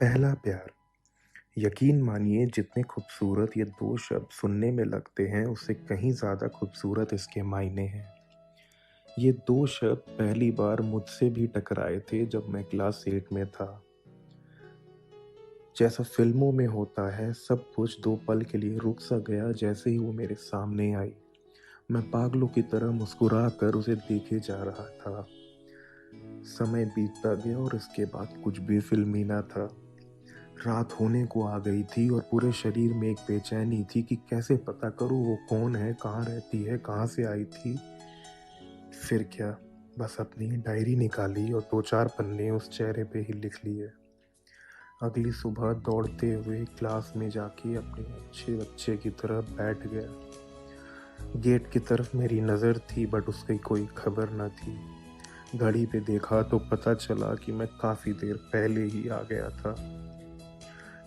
पहला प्यार। यकीन मानिए जितने खूबसूरत ये 2 शब्द सुनने में लगते हैं उससे कहीं ज़्यादा खूबसूरत इसके मायने हैं। ये 2 शब्द पहली बार मुझसे भी टकराए थे जब मैं क्लास 8 में था। जैसा फ़िल्मों में होता है सब कुछ 2 पल के लिए रुक सा गया जैसे ही वो मेरे सामने आई। मैं पागलों की तरह मुस्कुरा कर उसे देखे जा रहा था। समय बीतता गया और इसके बाद कुछ भी फ़िल्मी ना था। रात होने को आ गई थी और पूरे शरीर में एक बेचैनी थी कि कैसे पता करूँ वो कौन है, कहाँ रहती है, कहाँ से आई थी। फिर क्या, बस अपनी डायरी निकाली और 2-4 पन्ने उस चेहरे पे ही लिख लिए। अगली सुबह दौड़ते हुए क्लास में जाके अपने अच्छे बच्चे की तरह बैठ गया। गेट की तरफ मेरी नज़र थी बट उसकी कोई खबर न थी। घड़ी पे देखा तो पता चला कि मैं काफ़ी देर पहले ही आ गया था।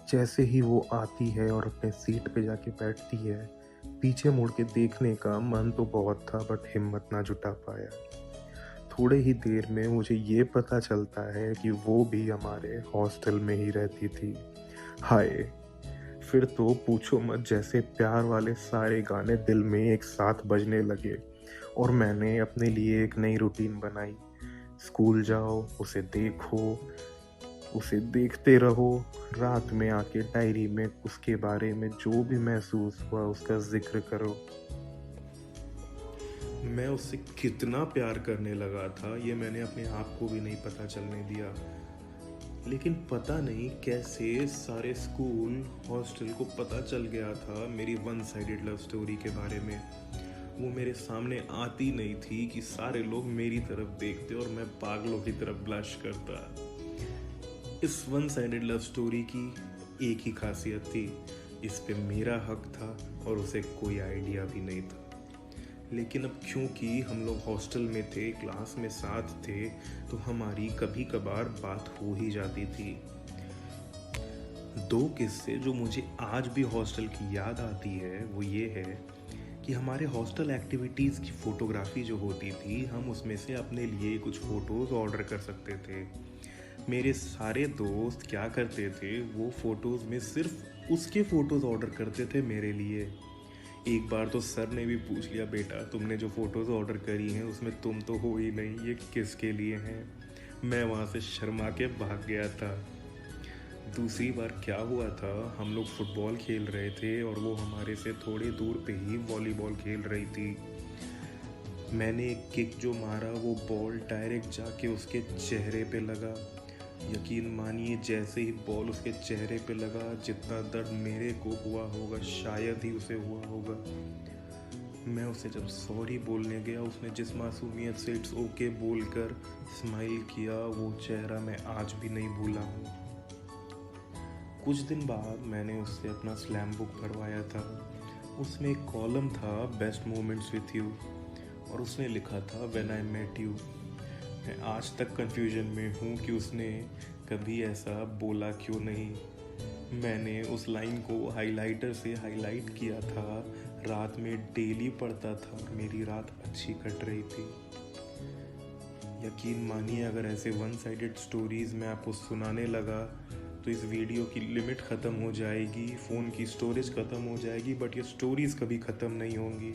जैसे ही वो आती है और अपने सीट पे जाके बैठती है, पीछे मुड़ के देखने का मन तो बहुत था बट हिम्मत ना जुटा पाया। थोड़े ही देर में मुझे ये पता चलता है कि वो भी हमारे हॉस्टल में ही रहती थी। हाय! फिर तो पूछो मत जैसे प्यार वाले सारे गाने दिल में एक साथ बजने लगे और मैंने अपने लिए एक नई रूटीन बनाई। स्कूल जाओ, उसे देखो, उसे देखते रहो, रात में आके डायरी में उसके बारे में जो भी महसूस हुआ उसका ज़िक्र करो। मैं उससे कितना प्यार करने लगा था ये मैंने अपने आप को भी नहीं पता चलने दिया। लेकिन पता नहीं कैसे सारे स्कूल, हॉस्टल को पता चल गया था मेरी वन साइडेड लव स्टोरी के बारे में। वो मेरे सामने आती नहीं थी कि सारे लोग मेरी तरफ देखते और मैं पागलों की तरफ ब्लश करता। इस वन साइडेड लव स्टोरी की एक ही खासियत थी, इस पे मेरा हक था और उसे कोई आइडिया भी नहीं था। लेकिन अब क्योंकि हम लोग हॉस्टल में थे, क्लास में साथ थे, तो हमारी कभी कभार बात हो ही जाती थी। 2 किस्से जो मुझे आज भी हॉस्टल की याद आती है वो ये है कि हमारे हॉस्टल एक्टिविटीज़ की फ़ोटोग्राफ़ी जो होती थी, हम उसमें से अपने लिए कुछ फ़ोटोज़ ऑर्डर कर सकते थे। मेरे सारे दोस्त क्या करते थे, वो फ़ोटोज़ में सिर्फ उसके फ़ोटोज़ ऑर्डर करते थे मेरे लिए। एक बार तो सर ने भी पूछ लिया, बेटा तुमने जो फ़ोटोज़ ऑर्डर करी हैं उसमें तुम तो हो ही नहीं, ये किसके लिए हैं। मैं वहाँ से शर्मा के भाग गया था। दूसरी बार क्या हुआ था, हम लोग फुटबॉल खेल रहे थे और वो हमारे से थोड़ी दूर पे ही वॉलीबॉल खेल रही थी। मैंने एक किक जो मारा वो बॉल डायरेक्ट जाके उसके चेहरे पे लगा। यकीन मानिए जैसे ही बॉल उसके चेहरे पे लगा, जितना दर्द मेरे को हुआ होगा शायद ही उसे हुआ होगा। मैं उसे जब सॉरी बोलने गया, उसने जिस मासूमियत से इट्स ओके बोलकर स्माइल किया, वो चेहरा मैं आज भी नहीं भूला हूँ। कुछ दिन बाद मैंने उससे अपना स्लैम बुक भरवाया था। उसमें एक कॉलम था बेस्ट मोमेंट्स विथ यू और उसने लिखा था व्हेन आई मेट यू। मैं आज तक कन्फ्यूजन में हूँ कि उसने कभी ऐसा बोला क्यों नहीं। मैंने उस लाइन को हाइलाइटर से हाईलाइट किया था, रात में डेली पढ़ता था और मेरी रात अच्छी कट रही थी। यकीन मानिए अगर ऐसे वन साइडेड स्टोरीज़ मैं आपको सुनाने लगा तो इस वीडियो की लिमिट ख़त्म हो जाएगी, फ़ोन की स्टोरेज ख़त्म हो जाएगी, बट ये स्टोरीज़ कभी ख़त्म नहीं होंगी।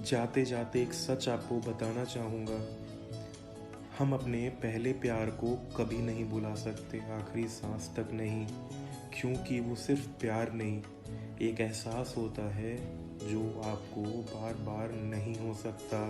जाते जाते एक सच आपको बताना चाहूँगा, हम अपने पहले प्यार को कभी नहीं भुला सकते, आखिरी सांस तक नहीं, क्योंकि वो सिर्फ प्यार नहीं, एक एहसास होता है जो आपको बार बार नहीं हो सकता।